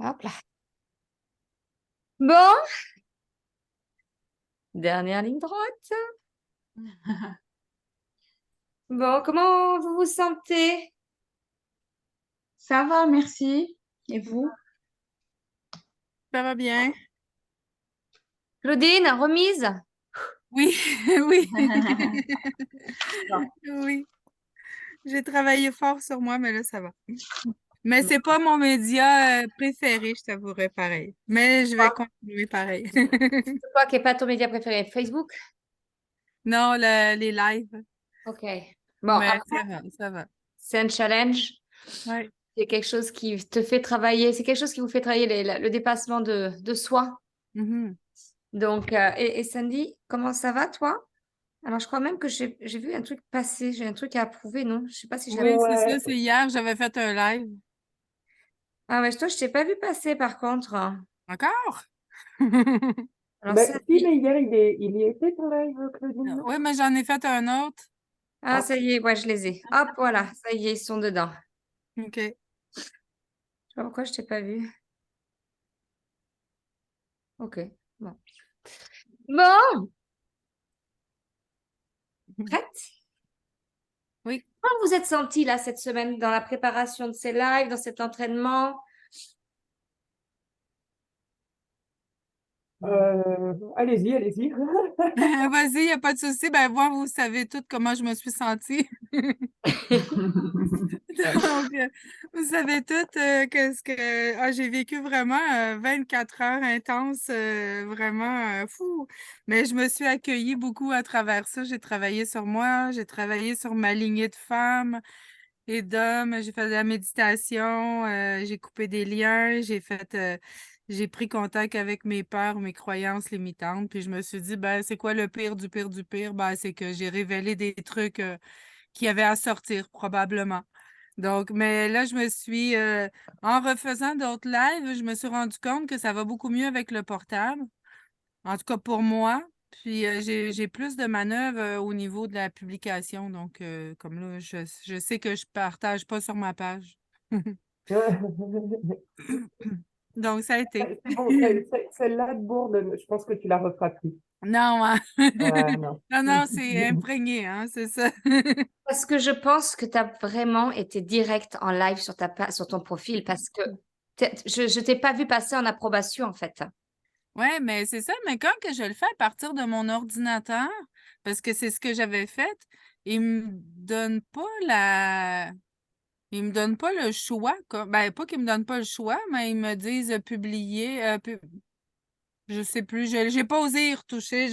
Hop là. Bon, dernière ligne droite. Bon, comment vous vous sentez? Ça va, merci. Et vous? Ça va bien? Claudine, remise? Oui, oui, Bon. oui. J'ai travaillé fort sur moi, mais là, ça va. Mais c'est pas mon média préféré, je t'avouerai pareil. Mais je vais Quoi? continuer pareil. C'est quoi qui n'est pas ton média préféré? Facebook? Non, les lives. Ok. Bon, Mais après, ça va, ça va. c'est un challenge. Ouais. C'est quelque chose qui te fait travailler. C'est quelque chose qui vous fait travailler le dépassement de soi. Mhm. Donc, et Sandy, comment ça va, toi? Alors, je crois même que j'ai vu un truc passer. J'ai un truc à approuver, non? Je sais pas si je l'ai. Oui, c'est ça, Ouais. c'est hier, j'avais fait un live. Ah ouais, toi, je t'ai pas vu passer, par contre. Encore? Alors, Ben, si, Sandy. mais hier, il y était ton live, Claudine, non? Oui, mais j'en ai fait un autre. Ah, ça y est, ouais, je les ai. Hop, voilà, ça y est, ils sont dedans. OK. Je sais pas pourquoi je t'ai pas vu. Ok, bon. Bon, prête? Oui. Comment vous êtes sentie là cette semaine dans la préparation de ces lives, dans cet entraînement? Allez-y, allez-y. Vas-y, il n'y a pas de souci. Ben, moi, vous savez toutes comment je me suis sentie. Donc, vous savez toutes j'ai vécu vraiment 24 heures intenses, vraiment fou. Mais je me suis accueillie beaucoup à travers ça. J'ai travaillé sur moi, j'ai travaillé sur ma lignée de femmes et d'hommes. J'ai fait de la méditation, j'ai coupé des liens, j'ai pris contact avec mes peurs, mes croyances limitantes. Puis je me suis dit, ben, c'est quoi le pire du pire du pire? Ben, c'est que j'ai révélé des trucs qui avaient à sortir probablement. Donc, mais là, en refaisant d'autres lives, je me suis rendu compte que ça va beaucoup mieux avec le portable. En tout cas pour moi. Puis j'ai plus de manœuvres au niveau de la publication. Donc, comme là, je sais que je partage pas sur ma page. Donc, ça a été. C'est bon, celle-là de Bourde, je pense que tu la referas plus. Non, hein. Non. Non, non, c'est imprégné, hein, c'est ça. Parce que je pense que tu as vraiment été direct en live sur sur ton profil parce que je t'ai pas vu passer en approbation en fait. Ouais, mais c'est ça. Mais quand que je le fais à partir de mon ordinateur, parce que c'est ce que j'avais fait, il me donne pas la... Ils me donnent pas le choix, ben, pas qu'ils me donnent pas le choix, mais ils me disent publier, je sais plus, j'ai pas osé y retoucher,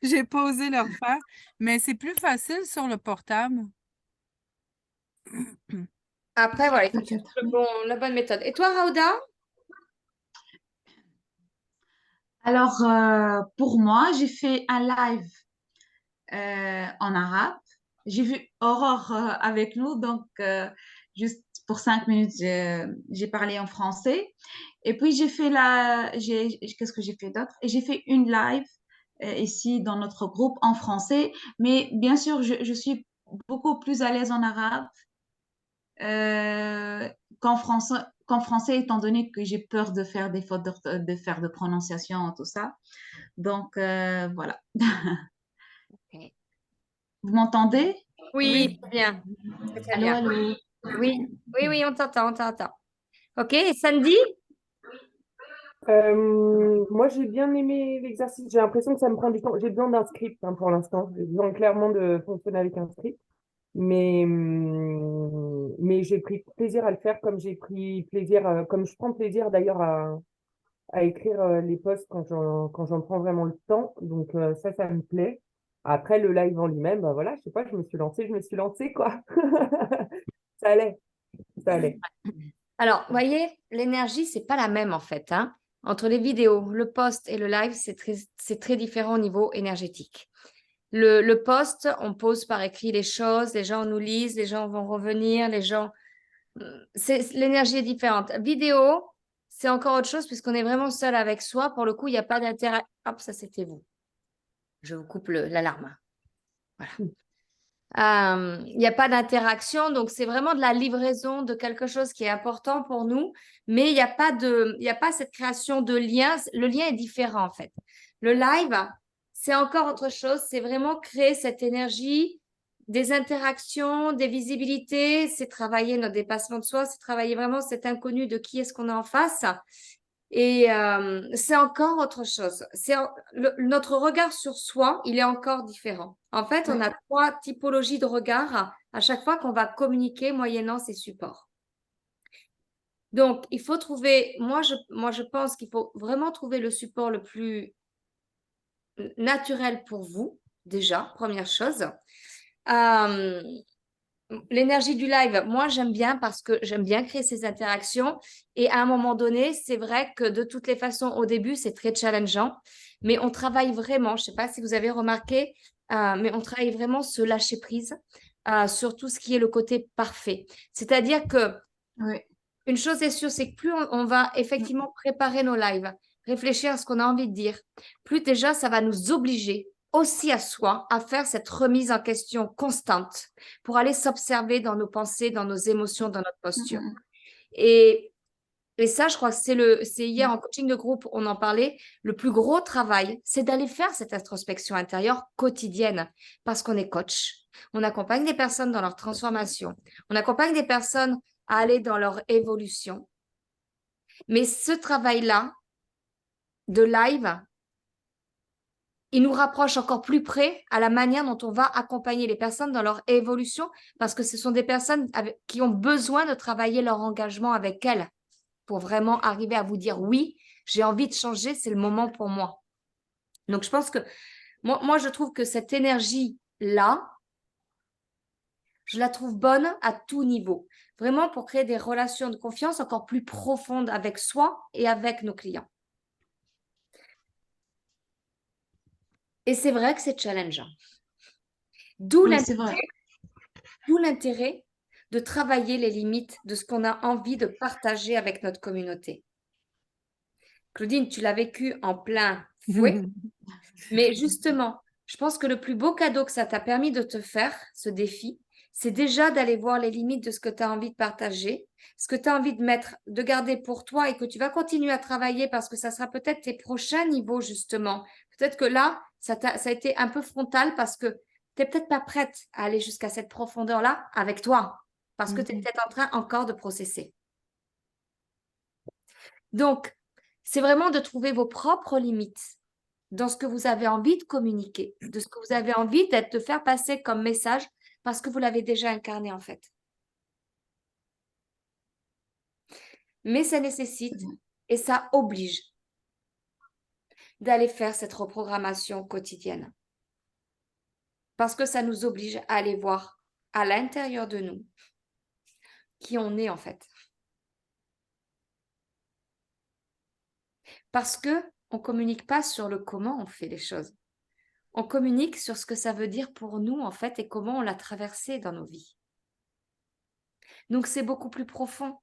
j'ai pas osé le refaire, mais c'est plus facile sur le portable. Après, voilà, il faut que tu Peut-être. trouves la bonne méthode. Et toi, Rauda? Alors, pour moi, j'ai fait un live en arabe. J'ai vu Aurore avec nous, donc juste pour 5 minutes, j'ai parlé en français. Et puis qu'est-ce que j'ai fait d'autre? Et j'ai fait une live ici dans notre groupe en français. Mais bien sûr, je suis beaucoup plus à l'aise en arabe euh, qu'en français, étant donné que j'ai peur de faire des fautes de faire de prononciation, tout ça. Donc, voilà. Ok. Vous m'entendez? Oui, Oui. très bien. Très, très Allô, bien. allô. Oui, oui, oui, on t'entend, on t'entend. Ok, et Sandy? Moi, j'ai bien aimé l'exercice. J'ai l'impression que ça me prend du temps. J'ai besoin d'un script pour l'instant. J'ai besoin clairement de fonctionner avec un script. Mais j'ai pris plaisir à le faire comme j'ai pris plaisir, comme je prends plaisir d'ailleurs à écrire les posts quand j'en prends vraiment le temps. Donc ça me plaît. Après, le live en lui-même, bah voilà, je sais pas, je me suis lancée, quoi. Ça allait, ça allait. Alors, vous voyez, l'énergie, c'est pas la même en fait, hein. Entre les vidéos, le post et le live, c'est très différent au niveau énergétique. Le post, on pose par écrit les choses, les gens nous lisent, les gens vont revenir, l'énergie est différente. Vidéo, c'est encore autre chose puisqu'on est vraiment seul avec soi. Pour le coup, il n'y a pas d'intérêt. Hop, ça c'était vous. Je vous coupe l'alarme. Voilà. Il n'y a pas d'interaction, donc c'est vraiment de la livraison de quelque chose qui est important pour nous, mais il n'y a pas cette création de lien. Le lien est différent en fait. Le live, c'est encore autre chose. C'est vraiment créer cette énergie, des interactions, des visibilités. C'est travailler notre dépassement de soi, c'est travailler vraiment cet inconnu de qui est-ce qu'on a en face. Et c'est encore autre chose. Notre regard sur soi, il est encore différent. En fait, on Oui, a 3 typologies de regard à chaque fois qu'on va communiquer moyennant ces supports. Donc, il faut trouver, moi, je pense qu'il faut vraiment trouver le support le plus naturel pour vous, déjà, première chose. Euh, L'énergie du live, moi j'aime bien parce que j'aime bien créer ces interactions et à un moment donné, c'est vrai que de toutes les façons, au début, c'est très challengeant, mais on travaille vraiment, je ne sais pas si vous avez remarqué, mais on travaille vraiment se lâcher prise sur tout ce qui est le côté parfait. C'est-à-dire que oui, une chose est sûre, c'est que plus on va effectivement préparer nos lives, réfléchir à ce qu'on a envie de dire, plus déjà ça va nous obliger aussi à soi à faire cette remise en question constante pour aller s'observer dans nos pensées, dans nos émotions, dans notre posture. mm, Et, et ça, je crois que c'est hier mm, en coaching de groupe, on en parlait, le plus gros travail, c'est d'aller faire cette introspection intérieure quotidienne parce qu'on est coach. On accompagne des personnes dans leur transformation. On accompagne des personnes à aller dans leur évolution. Mais ce travail-là de live, il nous rapproche encore plus près à la manière dont on va accompagner les personnes dans leur évolution parce que ce sont des personnes qui ont besoin de travailler leur engagement avec elles pour vraiment arriver à vous dire oui, j'ai envie de changer, c'est le moment pour moi. Donc, je pense que moi je trouve que cette énergie-là, je la trouve bonne à tout niveau, vraiment pour créer des relations de confiance encore plus profondes avec soi et avec nos clients. Et c'est vrai que c'est challengeant. D'où oui, c'est vrai. l'intérêt de travailler les limites de ce qu'on a envie de partager avec notre communauté. Claudine, tu l'as vécu en plein fouet, mais justement, je pense que le plus beau cadeau que ça t'a permis de te faire, ce défi, c'est déjà d'aller voir les limites de ce que tu as envie de partager, ce que tu as envie de mettre, de garder pour toi et que tu vas continuer à travailler parce que ça sera peut-être tes prochains niveaux, justement. Peut-être que là, ça a été un peu frontal parce que tu n'es peut-être pas prête à aller jusqu'à cette profondeur-là avec toi, parce que tu es peut-être en train encore de processer. Donc, c'est vraiment de trouver vos propres limites dans ce que vous avez envie de communiquer, de ce que vous avez envie de faire passer comme message, parce que vous l'avez déjà incarné en fait. Mais ça nécessite et ça oblige d'aller faire cette reprogrammation quotidienne. Parce que ça nous oblige à aller voir à l'intérieur de nous qui on est en fait. Parce que on ne communique pas sur le comment on fait les choses. On communique sur ce que ça veut dire pour nous en fait et comment on l'a traversé dans nos vies. Donc c'est beaucoup plus profond.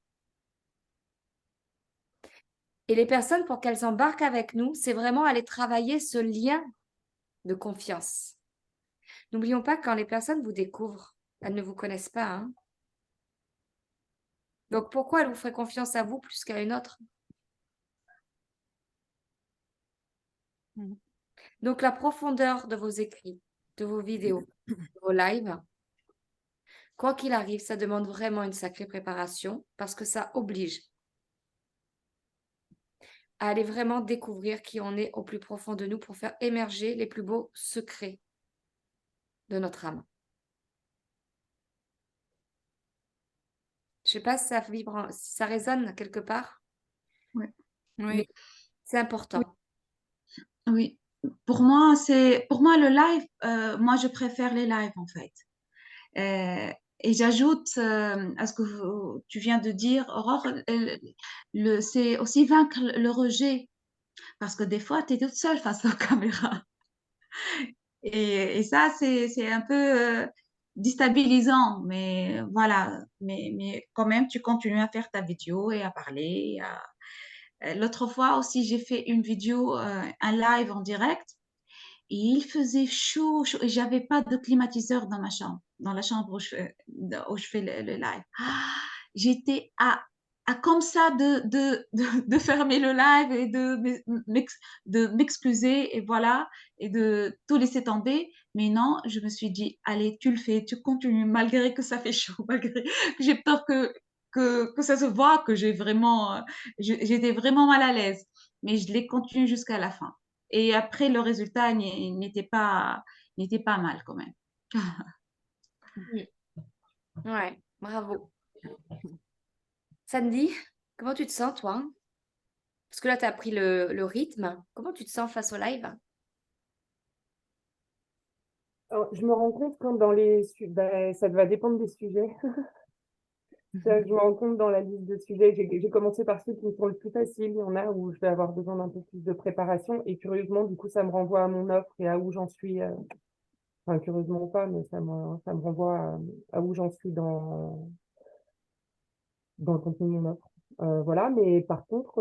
Et les personnes, pour qu'elles embarquent avec nous, c'est vraiment aller travailler ce lien de confiance. N'oublions pas que quand les personnes vous découvrent, elles ne vous connaissent pas. Hein. Donc pourquoi elles vous feraient confiance à vous plus qu'à une autre? Donc la profondeur de vos écrits, de vos vidéos, de vos lives, quoi qu'il arrive, ça demande vraiment une sacrée préparation parce que ça oblige à aller vraiment découvrir qui on est au plus profond de nous pour faire émerger les plus beaux secrets de notre âme. Je ne sais pas si ça vibre, si ça résonne quelque part, Oui, mais Oui. c'est important. oui. Pour moi le live, moi je préfère les lives en fait. Et j'ajoute à ce que tu viens de dire, Aurore, c'est aussi vaincre le rejet, parce que des fois, tu es toute seule face aux caméras. Et ça, c'est un peu déstabilisant, mais voilà. Mais quand même, tu continues à faire ta vidéo et à parler. L'autre fois aussi, j'ai fait une vidéo, un live en direct, et il faisait chaud, chaud, et j'avais pas de climatiseur dans ma chambre. dans la chambre où je fais le live. J'étais à comme ça de fermer le live et de m'excuser et voilà, et de tout laisser tomber. Mais non, je me suis dit, allez, tu le fais, tu continues, malgré que ça fait chaud, malgré que j'ai peur que ça se voit, que j'étais vraiment mal à l'aise. Mais je l'ai continué jusqu'à la fin. Et après, le résultat n'était pas mal quand même. Mm. Ouais, bravo. Sandy, comment tu te sens, toi? Parce que là, tu as pris le rythme. Comment tu te sens face au live? Alors, je me rends compte quand ça va dépendre des sujets. Je me rends compte dans la liste de sujets, j'ai commencé par ceux qui me sont le plus faciles. Il y en a où je vais avoir besoin d'un peu plus de préparation. Et curieusement, du coup, ça me renvoie à mon offre et à où j'en suis. Enfin, curieusement ou pas, mais ça me renvoie à où j'en suis dans le contenu de mon offre. Voilà, mais par contre,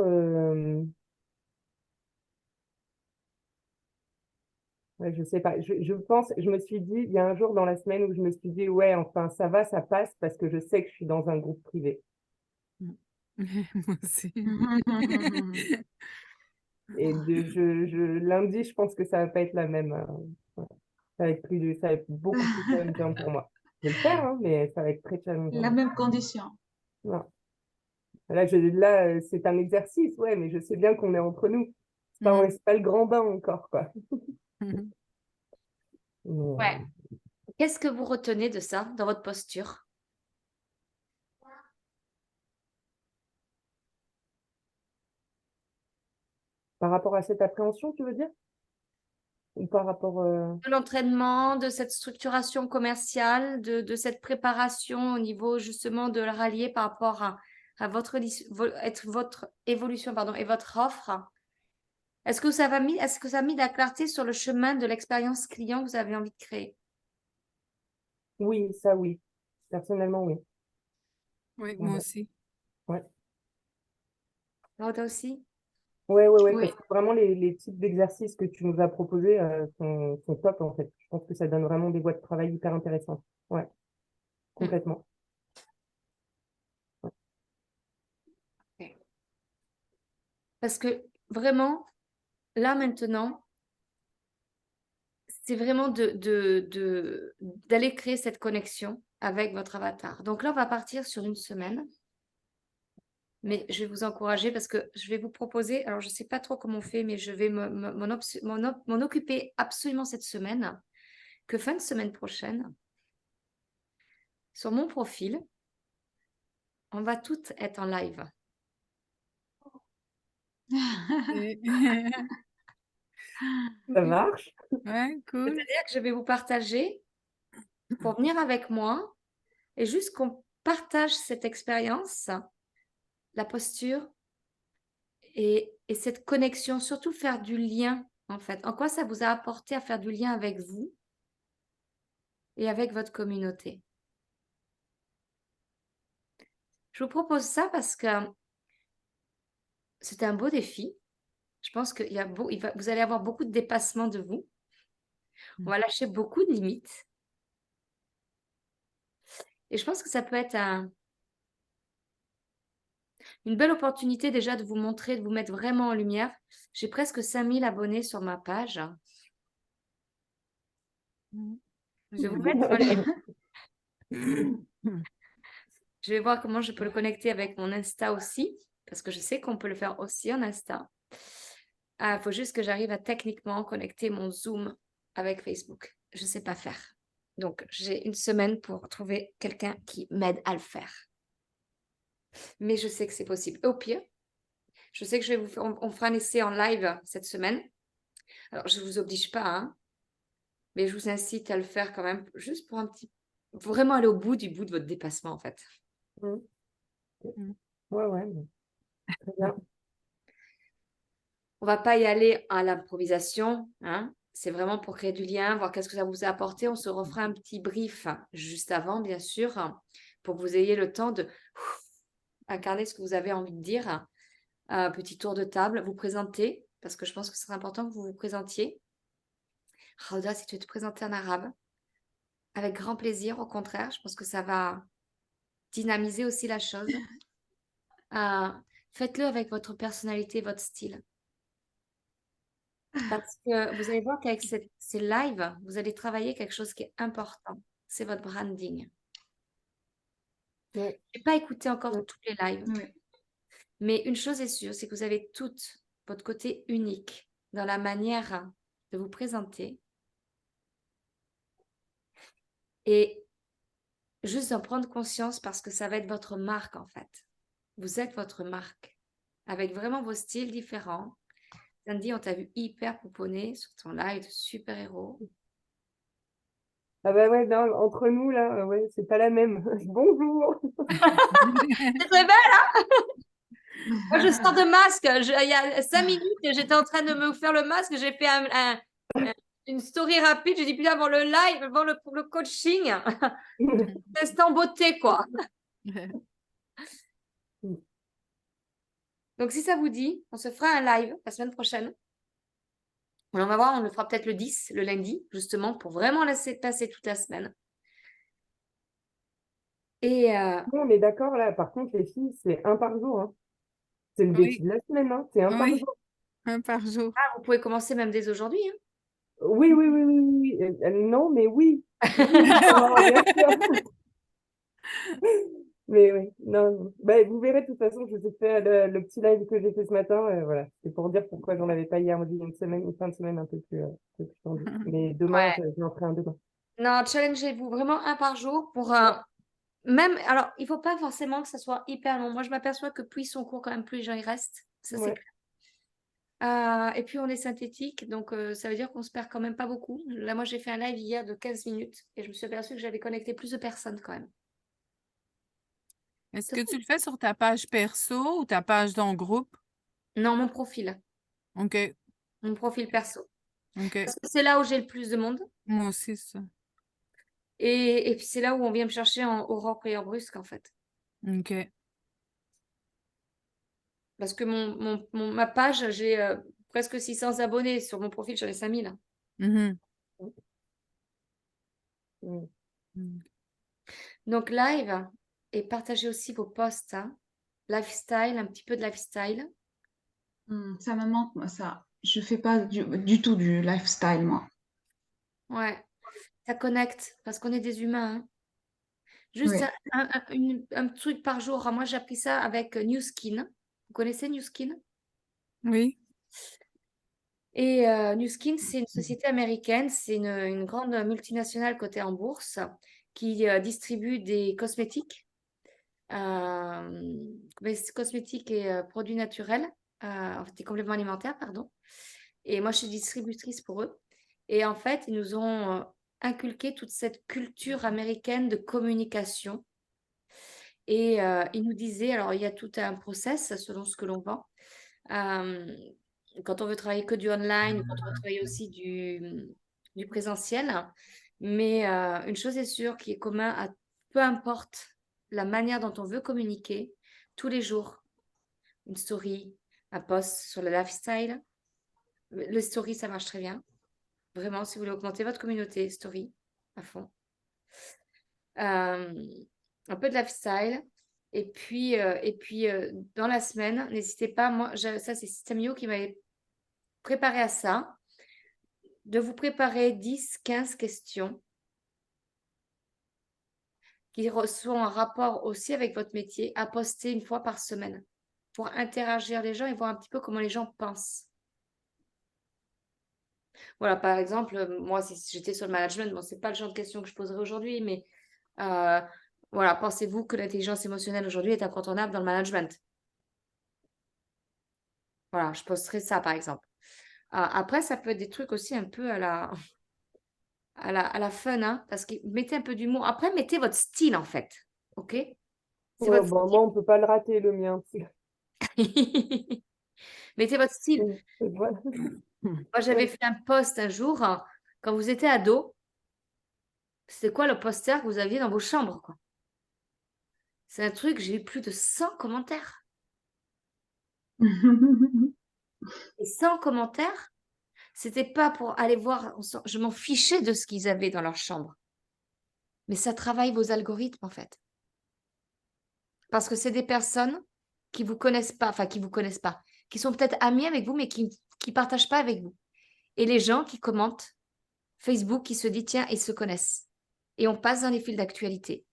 ouais, je sais pas. Je pense, je me suis dit, il y a un jour dans la semaine où je me suis dit, ouais, enfin, ça va, ça passe parce que je sais que je suis dans un groupe privé. Moi aussi. Et lundi, je pense que ça va pas être la même. Ouais. Ça va être beaucoup plus challengeant pour moi. Je vais le faire, hein, mais ça va être très La challengeant. même condition. Voilà. C'est un exercice, ouais, mais je sais bien qu'on est entre nous. C'est pas le grand bain encore, quoi. Mais, Ouais. Qu'est-ce que vous retenez de ça dans votre posture? par rapport à cette appréhension, tu veux dire? Ou par rapport. De l'entraînement, de cette structuration commerciale, de cette préparation au niveau justement de le rallier par rapport à votre évolution pardon, et votre offre. Est-ce que ça a mis de la clarté sur le chemin de l'expérience client que vous avez envie de créer? Oui, ça, oui. Personnellement, oui. Oui, Ouais, moi aussi. ouais. Rhoda aussi? Ouais, Oui. parce que vraiment, les types d'exercices que tu nous as proposés sont top, en fait. Je pense que ça donne vraiment des voies de travail hyper intéressantes. Ouais, Mm. complètement. Ok. Parce que vraiment, là maintenant, c'est vraiment d'aller créer cette connexion avec votre avatar. Donc là, on va partir sur une semaine. Mais je vais vous encourager parce que je vais vous proposer, alors je ne sais pas trop comment on fait, mais je vais m'en occuper absolument cette semaine, que fin de semaine prochaine, sur mon profil, on va toutes être en live. Ça marche? Ouais, cool. C'est-à-dire que je vais vous partager pour venir avec moi et juste qu'on partage cette expérience, la posture et cette connexion, surtout faire du lien en fait. En quoi ça vous a apporté à faire du lien avec vous et avec votre communauté? Je vous propose ça parce que c'était un beau défi. Je pense qu'il y a vous allez avoir beaucoup de dépassement de vous. On va lâcher beaucoup de limites. Et je pense que ça peut être une belle opportunité déjà de vous montrer, de vous mettre vraiment en lumière. J'ai presque 5000 abonnés sur ma page. Je vais vous mettre Je vais voir comment je peux le connecter avec mon Insta aussi, parce que je sais qu'on peut le faire aussi en Insta. Il faut juste que j'arrive à techniquement connecter mon Zoom avec Facebook. Je ne sais pas faire. Donc, j'ai une semaine pour trouver quelqu'un qui m'aide à le faire. Mais je sais que c'est possible. Au pire, je sais que on fera un essai en live cette semaine. Alors, je ne vous oblige pas, hein, mais je vous incite à le faire quand même, juste pour vraiment aller au bout de votre dépassement, en fait. Ouais, ouais, très bien. On va pas y aller à l'improvisation, hein. C'est vraiment pour créer du lien, voir qu'est-ce que ça vous a apporté. On se refera un petit brief juste avant, bien sûr, pour que vous ayez le temps de incarner ce que vous avez envie de dire. Un petit tour de table, vous présenter, parce que je pense que c'est important que vous vous présentiez. Rauda, si tu veux te présenter en arabe. avec grand plaisir. Au contraire, je pense que ça va dynamiser aussi la chose. Faites-le avec votre personnalité, votre style. Parce que vous allez voir qu'avec ces lives, vous allez travailler quelque chose qui est important. C'est votre branding. Ouais. Je n'ai pas écouté encore Ouais. tous les lives, Oui. mais une chose est sûre, c'est que vous avez tout votre côté unique dans la manière de vous présenter. Et juste d'en prendre conscience parce que ça va être votre marque en fait. Vous êtes votre marque avec vraiment vos styles différents. Sandy, on t'a vu hyper pouponner sur ton live de super-héros. Ah bah ouais, non, entre nous, là, ouais, c'est pas la même. Bonjour! C'est très belle, hein? Moi, je sors de masque. Il y a 5 minutes, j'étais en train de me faire le masque. J'ai fait une story rapide. J'ai dit, putain, avant le live, avant le coaching, test en beauté, quoi. Donc, si ça vous dit, on se fera un live la semaine prochaine. On va voir, on le fera peut-être le 10, le lundi, justement, pour vraiment laisser passer toute la semaine. Et Non, on est d'accord, là. Par contre, les filles, c'est un par jour, hein. C'est le défi Oui, de la semaine, hein. C'est un par oui, jour. un par jour. vous pouvez commencer même dès aujourd'hui, hein. Oui, oui, oui, oui, oui. Non, mais oui. Oui, oh, bien sûr. Mais oui, non, non. Bah, vous verrez, de toute façon, je vous ai fait le petit live que j'ai fait ce matin. Voilà, c'est pour dire pourquoi j'en avais pas hier. On dit une fin de semaine un peu plus tendue. Mais demain, Ouais. j'en ferai un demain. Non, challengez-vous vraiment un par jour pour même. Alors, il ne faut pas forcément que ça soit hyper long. Moi, je m'aperçois que plus ils sont courts, quand même, plus les gens y restent. Ça, c'est Ouais. clair. Et puis, on est synthétique, donc ça veut dire qu'on se perd quand même pas beaucoup. Là, moi, j'ai fait un live hier de 15 minutes et je me suis aperçue que j'avais connecté plus de personnes quand même. Est-ce que tu le fais sur ta page perso ou ta page dans le groupe? Non, mon profil. OK, Mon profil perso. OK. Parce que c'est là où j'ai le plus de monde. Moi aussi, ça. Et puis, c'est là où on vient me chercher en Aurore Prière Brusque, en fait. OK. Parce que ma page, j'ai presque 600 abonnés. Sur mon profil, j'en ai 5000. Mhm. Mm. Mm. Donc, live et partagez aussi vos posts. Hein. Lifestyle, un petit peu de lifestyle. Ça me manque, moi, ça. Je fais pas du tout du lifestyle, moi. Ouais, ça connecte parce qu'on est des humains. Hein. Juste Oui. un truc par jour. Moi, j'ai appris ça avec New Skin. Vous connaissez New Skin? Oui. Et New Skin, c'est une société américaine. C'est une grande multinationale cotée en bourse qui distribue des cosmétiques. Cosmétiques et produits naturels, en fait, des compléments alimentaires, pardon. Et moi, je suis distributrice pour eux. Et en fait, ils nous ont inculqué toute cette culture américaine de communication. Et ils nous disaient, alors il y a tout un process selon ce que l'on vend. Quand on veut travailler que du online, quand on veut travailler aussi du présentiel. Mais une chose est sûre qui est commun à peu importe la manière dont on veut communiquer, tous les jours, une story, un post sur le lifestyle. Le story, ça marche très bien. Vraiment, si vous voulez augmenter votre communauté, story, à fond. Un peu de lifestyle. Et puis, dans la semaine, n'hésitez pas, moi, ça c'est System.io qui m'avait préparé à ça, de vous préparer 10-15 questions qui sont en rapport aussi avec votre métier à poster une fois par semaine pour interagir les gens et voir un petit peu comment les gens pensent. Voilà, par exemple, moi, si j'étais sur le management, bon, ce n'est pas le genre de questions que je poserai aujourd'hui, mais voilà, pensez-vous que l'intelligence émotionnelle aujourd'hui est incontournable dans le management? Voilà, je posterai ça, par exemple. Après, ça peut être des trucs aussi un peu à la fun, hein, parce que mettez un peu d'humour. Après, mettez votre style, en fait. OK? C'est Ouais, votre bon, moi, on peut pas le rater, le mien. style. Mettez votre style. Voilà. Moi, j'avais fait un post un jour, hein, quand vous étiez ado, c'était quoi le poster que vous aviez dans vos chambres, quoi? C'est un truc, j'ai eu plus de 100 commentaires. Et 100 commentaires, c'était pas pour aller voir, je m'en fichais de ce qu'ils avaient dans leur chambre. mais ça travaille vos algorithmes, en fait. Parce que c'est des personnes qui vous connaissent pas, enfin qui vous connaissent pas, qui sont peut-être amis avec vous, mais qui partagent pas avec vous. Et les gens qui commentent, Facebook qui se dit, tiens, ils se connaissent. Et on passe dans les fils d'actualité.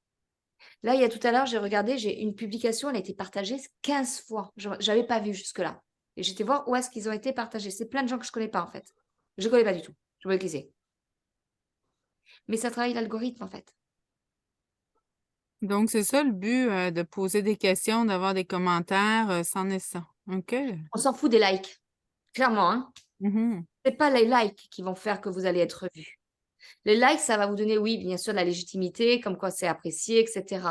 Là, il y a tout à l'heure, j'ai regardé, j'ai une publication, elle a été partagée 15 fois. Je n'avais pas vu jusque-là. Et j'étais voir où est-ce qu'ils ont été partagés. C'est plein de gens que je ne connais pas, en fait. Je ne connais pas du tout. Je vois qui c'est. Mais ça travaille l'algorithme, en fait. Donc, c'est ça le but, de poser des questions, d'avoir des commentaires, c'en est ça. OK. On s'en fout des likes. Clairement, hein. Mhm. Ce n'est pas les likes qui vont faire que vous allez être vu. Les likes, ça va vous donner, oui, bien sûr, de la légitimité, comme quoi c'est apprécié, etc.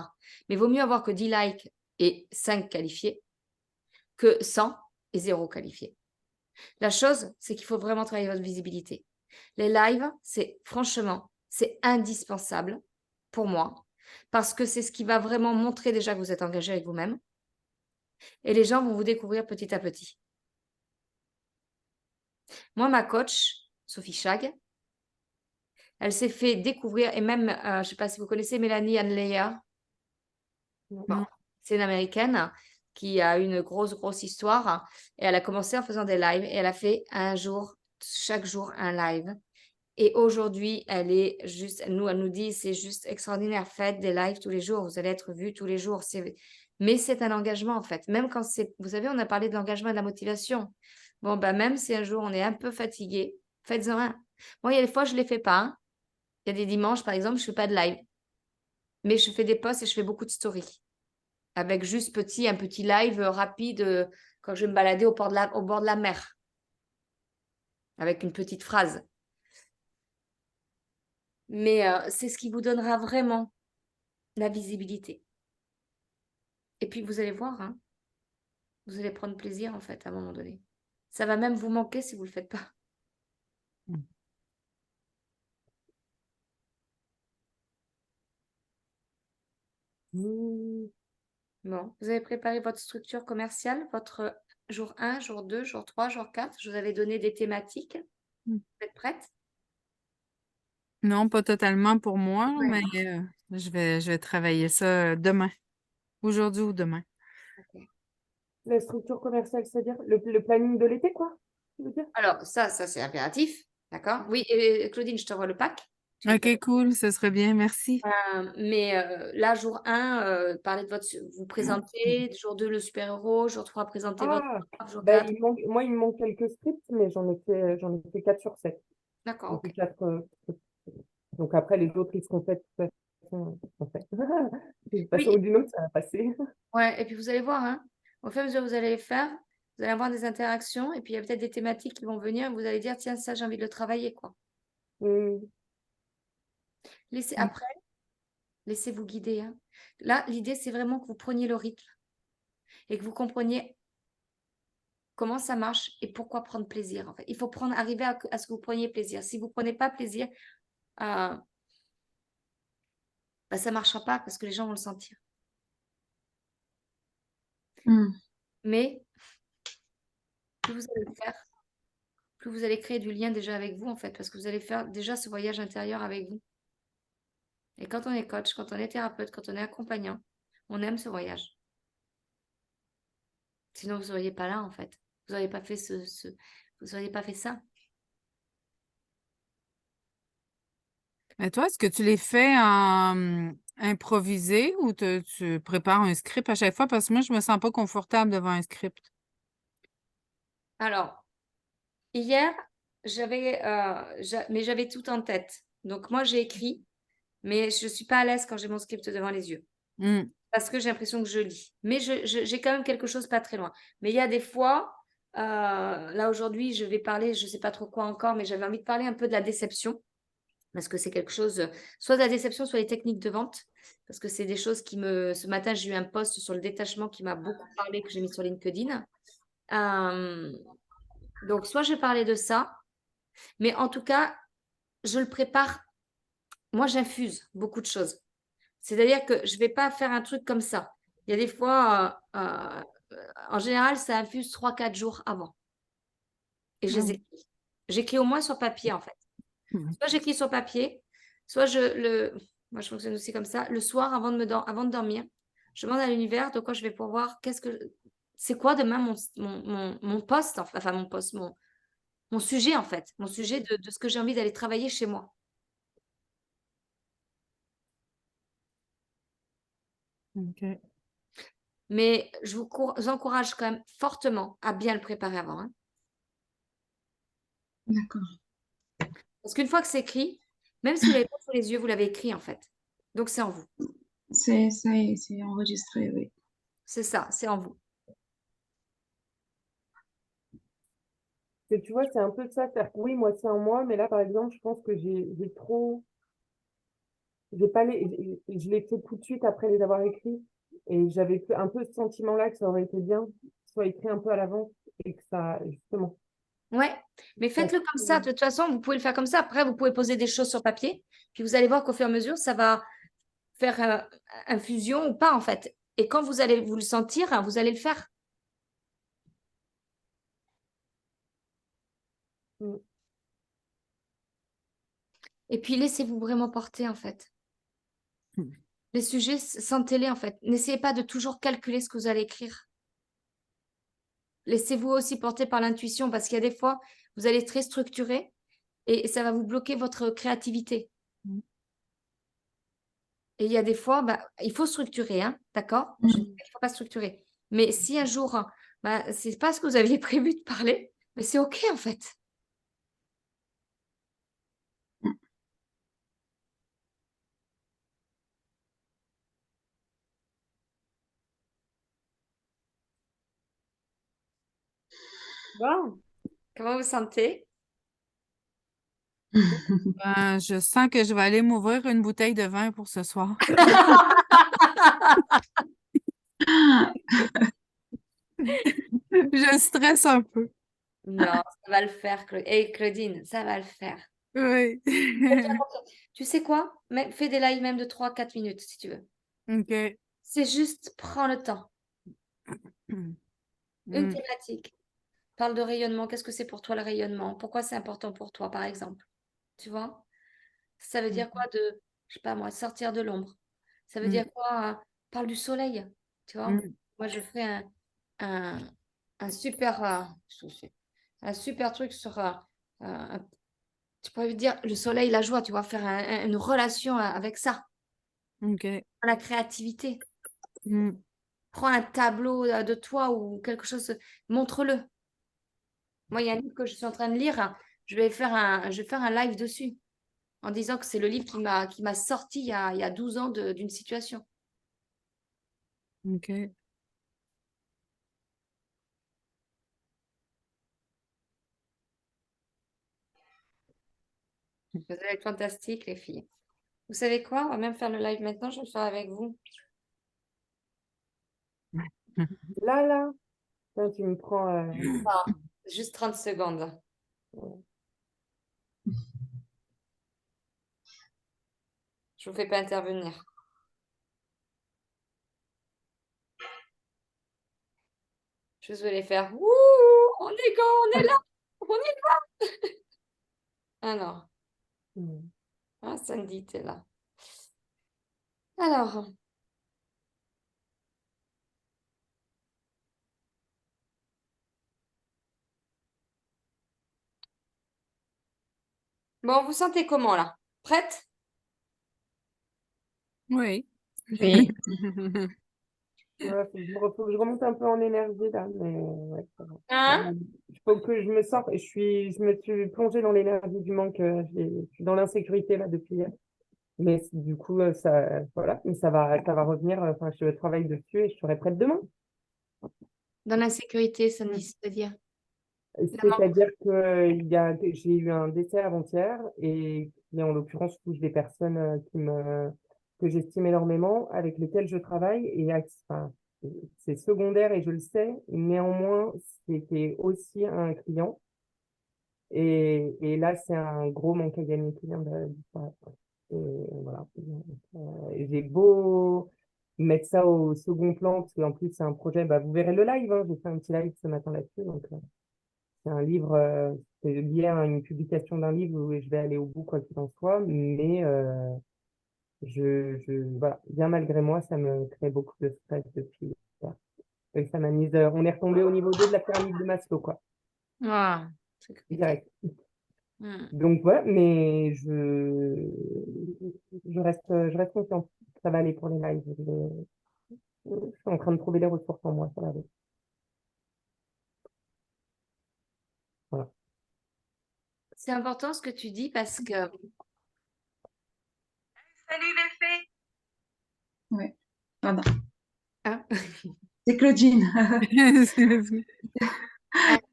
Mais il vaut mieux avoir que 10 likes et 5 qualifiés que 100 et 0 qualifiés. La chose, c'est qu'il faut vraiment travailler votre visibilité. Les lives, franchement, c'est indispensable pour moi parce que c'est ce qui va vraiment montrer déjà que vous êtes engagé avec vous-même et les gens vont vous découvrir petit à petit. Moi, ma coach, Sophie Chag, elle s'est fait découvrir et même, je ne sais pas si vous connaissez Mélanie Anleya. Bon, c'est une Américaine qui a une grosse histoire et elle a commencé en faisant des lives et elle a fait chaque jour un live. Et aujourd'hui, elle nous dit, c'est juste extraordinaire, faites des lives tous les jours, vous allez être vus tous les jours. Mais c'est un engagement en fait. Même quand vous savez, on a parlé de l'engagement et de la motivation. Bon, même si un jour on est un peu fatigué, faites-en un. Moi, il y a des fois, je ne les fais pas, hein. Il y a des dimanches, par exemple, je ne fais pas de live. Mais je fais des posts et je fais beaucoup de stories. Avec juste un petit live rapide quand je vais me balader au bord de la mer. Avec une petite phrase. Mais c'est ce qui vous donnera vraiment la visibilité. Et puis, vous allez voir, hein, vous allez prendre plaisir, en fait, à un moment donné. Ça va même vous manquer si vous ne le faites pas. Mmh. Bon, vous avez préparé votre structure commerciale, votre jour 1, jour 2, jour 3, jour 4. Je vous avais donné des thématiques. Mmh. Vous êtes prête? Non, pas totalement pour moi, Ouais. mais je vais travailler ça demain. Aujourd'hui ou demain. Ok. La structure commerciale, c'est-à-dire le planning de l'été, quoi, tu veux dire? Alors, ça c'est impératif. D'accord? Oui, et Claudine, je t'envoie le pack. Tu le OK, cool, ce serait bien, merci. Mais là, jour 1, parlez de vous présenter. Jour 2, le super-héros. Jour 3, présenter votre Ah, offre. Jour 4. moi, il me manque quelques scripts, mais j'en ai fait 4 sur 7. D'accord, J'en ai ok. fait 4, donc après, les autres, ils seront faits de toute façon. Ils sont faits. D'une façon Oui, ou d'une autre, ça va passer. ouais, et puis vous allez voir, hein, au fur et à mesure que vous allez les faire, vous allez avoir des interactions, et puis il y a peut-être des thématiques qui vont venir, et vous allez dire, tiens, ça, j'ai envie de le travailler, quoi. Mmh. Après, laissez-vous guider, hein. Là, l'idée, c'est vraiment que vous preniez le rythme et que vous compreniez comment ça marche et pourquoi prendre plaisir, en fait. Il faut arriver à ce que vous preniez plaisir. Si vous ne prenez pas plaisir, ça ne marchera pas parce que les gens vont le sentir. Mais plus vous allez le faire, plus vous allez créer du lien déjà avec vous, en fait, parce que vous allez faire déjà ce voyage intérieur avec vous. Et quand on est coach, quand on est thérapeute, quand on est accompagnant, on aime ce voyage. Sinon, vous ne seriez pas là, en fait. Vous n'auriez pas fait vous n'auriez pas fait ça. Et toi, est-ce que tu les fais en improvisé ou tu prépares un script à chaque fois? Parce que moi, je me sens pas confortable devant un script. Alors, hier, j'avais tout en tête. Donc, moi, j'ai écrit, mais je ne suis pas à l'aise quand j'ai mon script devant les yeux. Mmh. Parce que j'ai l'impression que je lis. Mais j'ai quand même quelque chose pas très loin. Mais il y a des fois, là aujourd'hui, je vais parler, je ne sais pas trop quoi encore, mais j'avais envie de parler un peu de la déception. Parce que c'est quelque chose, soit de la déception, soit les techniques de vente. Parce que c'est des choses ce matin, j'ai eu un post sur le détachement qui m'a beaucoup parlé, que j'ai mis sur LinkedIn. Donc, soit je vais parler de ça, mais en tout cas, je le prépare. Moi, j'infuse beaucoup de choses. C'est-à-dire que je ne vais pas faire un truc comme ça. Il y a des fois, en général, ça infuse 3-4 jours avant. Et je les écris. J'écris au moins sur papier, en fait. Mmh. Soit j'écris sur papier, soit Moi, je fonctionne aussi comme ça. Le soir, avant de dormir, je demande à l'univers de quoi je vais pouvoir, c'est quoi demain mon poste, enfin mon poste, mon sujet en fait, mon sujet de ce que j'ai envie d'aller travailler chez moi. OK. Mais je vous encourage quand même fortement à bien le préparer avant, hein. D'accord. Parce qu'une fois que c'est écrit, même si vous l'avez pas sous les yeux, vous l'avez écrit en fait. Donc c'est en vous. Ça y est, c'est enregistré, oui. C'est ça, c'est en vous. Tu vois, c'est un peu ça. C'est-à-dire que oui, moi, c'est en moi, mais là, par exemple, je pense que j'ai trop. J'ai pas je l'ai fait tout de suite après les avoir écrits. Et j'avais un peu ce sentiment-là que ça aurait été bien, que ce soit écrit un peu à l'avance et que ça, justement. Ouais, mais ça faites-le comme ça. se- De toute façon, vous pouvez le faire comme ça. Après, vous pouvez poser des choses sur papier. Puis vous allez voir qu'au fur et à mesure, ça va faire infusion ou pas en fait. Et quand vous allez vous le sentir, hein, vous allez le faire. Mm. Et puis laissez-vous vraiment porter en fait. Mm. Les sujets, sentez-les en fait. N'essayez pas de toujours calculer ce que vous allez écrire. Laissez-vous aussi porter par l'intuition parce qu'il y a des fois, vous allez être très structuré et ça va vous bloquer votre créativité. Mm. Et il y a des fois, bah, il faut structurer, hein, d'accord? Je dis pas qu'il ne faut pas structurer. Mais si un jour, bah, ce n'est pas ce que vous aviez prévu de parler, mais c'est OK en fait. Bon, comment vous sentez? Ben, je sens que je vais aller m'ouvrir une bouteille de vin pour ce soir. Je stresse un peu. Non, ça va le faire, Hey, Claudine, ça va le faire. Oui. Tu sais quoi? Fais des lives même de 3-4 minutes si tu veux. OK. C'est juste, prends le temps. Mm. Une Mm. thématique. Parle de rayonnement. Qu'est-ce que c'est pour toi le rayonnement? Pourquoi c'est important pour toi, par exemple? Tu vois? Ça veut dire quoi je sais pas moi, sortir de l'ombre? Ça veut dire quoi? Parle du soleil, tu vois? Mm. Moi, je ferai un, un super, un super truc sur, tu pourrais dire le soleil, la joie, tu vois, faire une relation avec ça, OK. la créativité. Mm. Prends un tableau de toi ou quelque chose, montre-le. Moi, il y a un livre que je suis en train de lire, je vais faire un live dessus en disant que c'est le livre qui m'a sorti il y a 12 ans d'une situation. OK. Vous allez être fantastique, les filles. Vous savez quoi? On va même faire le live maintenant, je vais le faire avec vous. Là, putain, tu me prends. Ah, juste 30 secondes. Je vous fais pas intervenir. Je vais les faire. Wouh! On est quand? On est là! On est là! Alors, Mm. Sandy, t'es là. Alors, bon, vous sentez comment là? Prête? Oui. Oui. Voilà, faut que je remonte un peu en énergie là, mais ouais, ça va. Hein? Il faut que je me sorte. Je me suis plongée dans l'énergie du manque. Je suis dans l'insécurité là depuis hier. Mais du coup, voilà, mais ça va revenir. Enfin, je travaille dessus et je serai prête demain. Dans l'insécurité, Sandy, c'est-à-dire. C'est-à-dire que j'ai eu un décès avant-hier et qui, en l'occurrence, touche des personnes que j'estime énormément, avec lesquelles je travaille. Enfin, c'est secondaire et je le sais. Néanmoins, c'était aussi un client. Et là, c'est un gros manque à gagner qui vient de disparaître. Et voilà. J'ai beau mettre ça au second plan, parce qu'en plus, c'est un projet, bah, vous verrez le live, hein, j'ai fait un petit live ce matin là-dessus. Donc, c'est un livre, c'est lié à une publication d'un livre où je vais aller au bout, quoi qu'il en soit. voilà, bien malgré moi, ça me crée beaucoup de stress depuis. Et ça m'a mise, on est retombé au niveau 2 de la pyramide de Maslow, quoi, Ah, sécurité. direct. Hmm. Donc, voilà, mais je reste confiante. Ça va aller pour les lives. Je suis en train de trouver les ressources en moi, ça va aller. Voilà. C'est important ce que tu dis parce que Salut les filles! Oui, pardon. hein, C'est Claudine.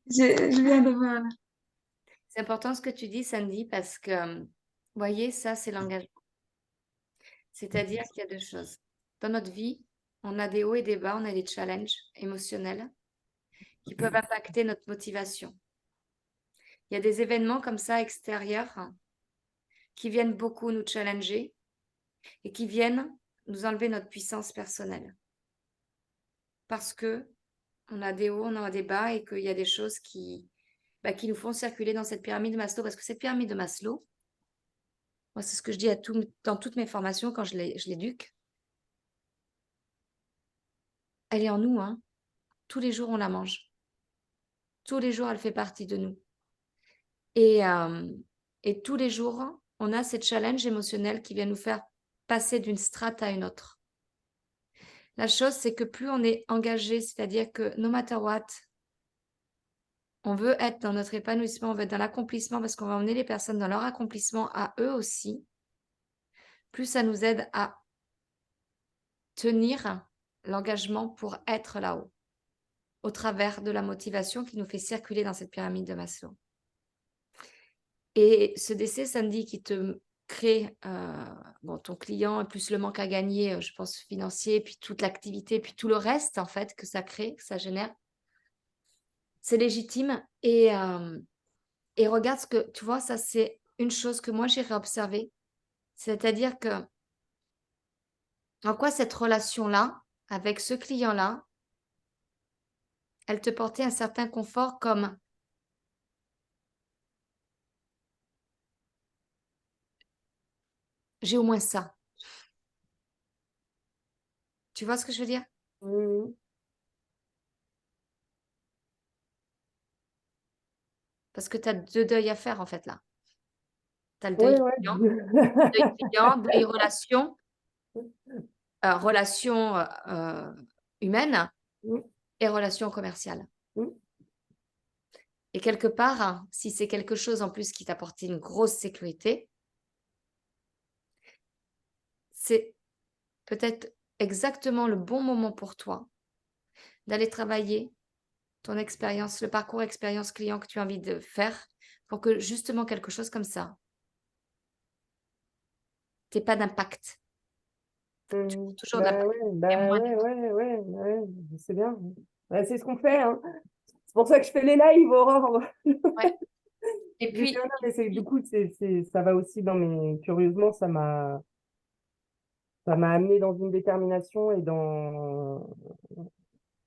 Je viens de voir. c'est important ce que tu dis, Sandy, parce que, vous voyez, ça, c'est l'engagement. C'est-à-dire qu'il y a deux choses. Dans notre vie, on a des hauts et des bas, on a des challenges émotionnels qui peuvent impacter notre motivation. Il y a des événements comme ça extérieurs qui viennent beaucoup nous challenger et qui viennent nous enlever notre puissance personnelle. Parce que on a des hauts, on a des bas et qu'il y a des choses qui nous font circuler dans cette pyramide de Maslow. Parce que cette pyramide de Maslow, moi, c'est ce que je dis dans toutes mes formations quand je l'éduque. Elle est en nous, hein. Tous les jours, on la mange. Tous les jours, elle fait partie de nous. Et tous les jours, on a ces challenges émotionnels qui viennent nous faire passer d'une strate à une autre. La chose, c'est que plus on est engagé, c'est-à-dire que no matter what, on veut être dans notre épanouissement, on veut être dans l'accomplissement parce qu'on va emmener les personnes dans leur accomplissement à eux aussi, plus ça nous aide à tenir l'engagement pour être là-haut, au travers de la motivation qui nous fait circuler dans cette pyramide de Maslow. Et ce décès samedi qui te crée ton client, plus le manque à gagner, je pense financier, puis toute l'activité, puis tout le reste en fait que ça crée, que ça génère, c'est légitime. Et regarde ce que, tu vois, ça c'est une chose que moi j'ai réobservée. C'est-à-dire que en quoi cette relation-là, avec ce client-là, elle te portait un certain confort comme j'ai au moins ça. Tu vois ce que je veux dire? Mhm. Parce que tu as deux deuils à faire en fait là. Tu as le Ouais, deuil ouais. client, deuil relation, relation humaine Mhm. et relation commerciale. Mhm. Et quelque part, hein, si c'est quelque chose en plus qui t'apporte une grosse sécurité, c'est peut-être exactement le bon moment pour toi d'aller travailler ton expérience, le parcours expérience client que tu as envie de faire pour que justement quelque chose comme ça n'ait pas d'impact. Mhm. Toujours d'impact, mais Bah moins. ouais, ouais, ouais, ouais, c'est bien. Ouais, c'est ce qu'on fait, hein. C'est pour ça que je fais les lives, Aurore. Ouais. Et Mais puis, non, mais du coup, ça va aussi dans mes. Curieusement, ça m'a amené dans une détermination et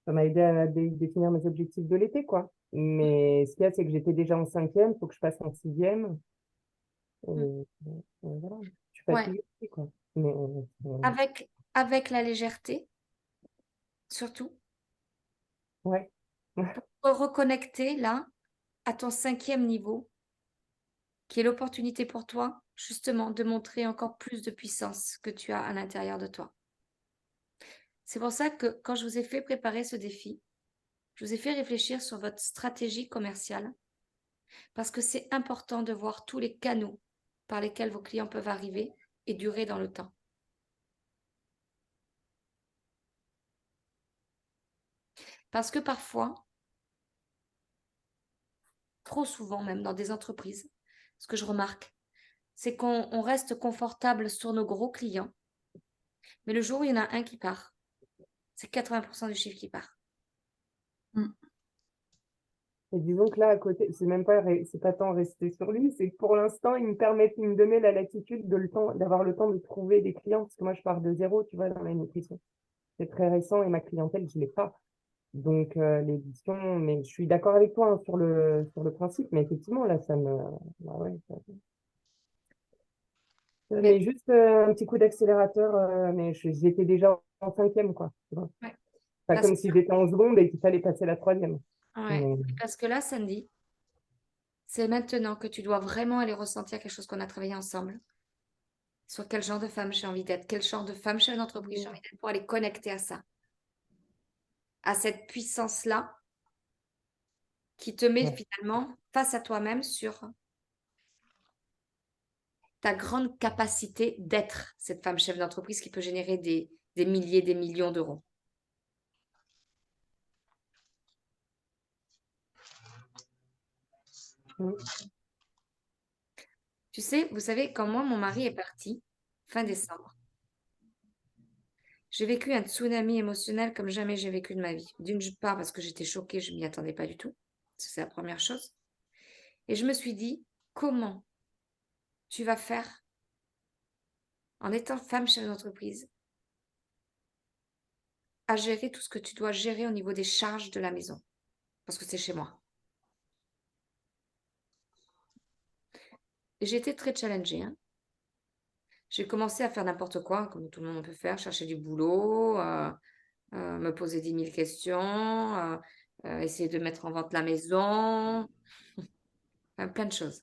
ça m'a aidé à définir mes objectifs de l'été, quoi. Mais ce qu'il y a, c'est que j'étais déjà en cinquième, il faut que je passe en sixième. Et voilà, je suis ouais, fatiguée aussi, quoi. Mais avec la légèreté, surtout, ouais. reconnecter là à ton cinquième niveau, qui est l'opportunité pour toi, justement, de montrer encore plus de puissance que tu as à l'intérieur de toi. C'est pour ça que quand je vous ai fait préparer ce défi, je vous ai fait réfléchir sur votre stratégie commerciale, parce que c'est important de voir tous les canaux par lesquels vos clients peuvent arriver et durer dans le temps. Parce que parfois, trop souvent même dans des entreprises, ce que je remarque, c'est qu'on reste confortable sur nos gros clients, mais le jour où il y en a un qui part, c'est 80% du chiffre qui part. Mm. Et disons que là, à côté, c'est pas tant rester sur lui, c'est que pour l'instant, il me donnait la latitude d'avoir le temps de trouver des clients, parce que moi, je pars de zéro, tu vois, dans la nutrition. C'est très récent et ma clientèle, je l'ai pas. Donc, l'édition, mais je suis d'accord avec toi hein, sur le principe, mais effectivement, là, ça me. Bah ouais, Mais juste un petit coup d'accélérateur, mais j'étais déjà en cinquième, quoi. Tu vois. Ouais. Pas Parce, comme si j'étais en seconde et qu'il fallait passer la troisième. ouais. Mais, Parce que là, Sandy, c'est maintenant que tu dois vraiment aller ressentir quelque chose qu'on a travaillé ensemble. Sur quel genre de femme j'ai envie d'être, quel genre de femme chef d'entreprise j'ai envie d'être pour aller connecter à ça, à cette puissance-là qui te met ouais. finalement face à toi-même sur ta grande capacité d'être cette femme chef d'entreprise qui peut générer des milliers, des millions d'euros. Mm. Tu sais, vous savez, quand moi, mon mari est parti, fin décembre, j'ai vécu un tsunami émotionnel comme jamais j'ai vécu de ma vie. D'une part, parce que j'étais choquée, je ne m'y attendais pas du tout. C'est la première chose. Et je me suis dit, comment tu vas faire en étant femme chef d'entreprise à gérer tout ce que tu dois gérer au niveau des charges de la maison? Parce que c'est chez moi. Et j'ai été très challengée, hein. J'ai commencé à faire n'importe quoi, comme tout le monde peut faire, chercher du boulot, me poser 10 000 questions, essayer de mettre en vente la maison, plein de choses.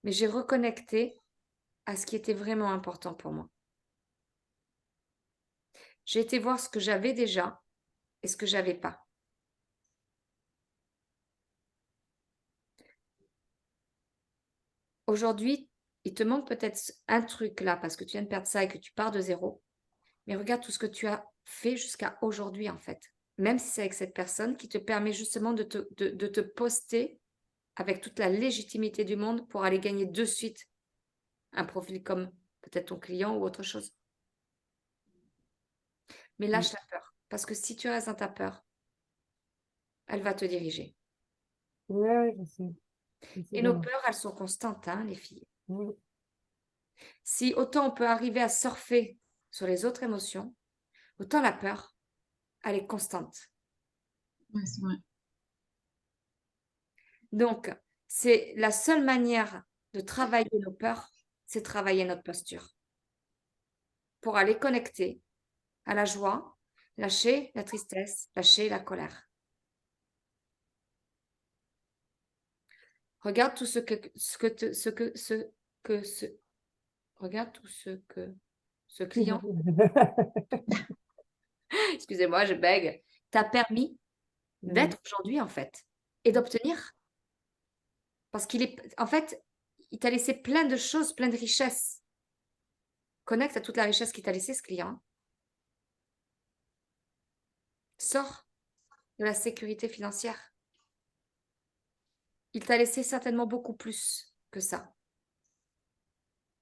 Mais j'ai reconnecté à ce qui était vraiment important pour moi. J'ai été voir ce que j'avais déjà et ce que j'avais pas. Aujourd'hui, il te manque peut-être un truc là parce que tu viens de perdre ça et que tu pars de zéro. Mais regarde tout ce que tu as fait jusqu'à aujourd'hui en fait. Même si c'est avec cette personne qui te permet justement de te poster avec toute la légitimité du monde pour aller gagner de suite un profil comme peut-être ton client ou autre chose. Mais lâche la peur. Parce que si tu restes dans ta peur, elle va te diriger. Ouais, je sais. Je sais Et nos bien. peurs, elles sont constantes, hein, les filles. Mm. Si autant on peut arriver à surfer sur les autres émotions, autant la peur, elle est constante. Ouais, c'est vrai. Donc, c'est la seule manière de travailler nos peurs, c'est travailler notre posture. Pour aller connecter à la joie, lâcher la tristesse, lâcher la colère. Regarde tout regarde tout ce client, excusez-moi, je bègue, t'a permis Mm. d'être aujourd'hui en fait et d'obtenir. Parce en fait, il t'a laissé plein de choses, plein de richesses. Connecte à toute la richesse qu'il t'a laissé ce client. Sors de la sécurité financière. Il t'a laissé certainement beaucoup plus que ça.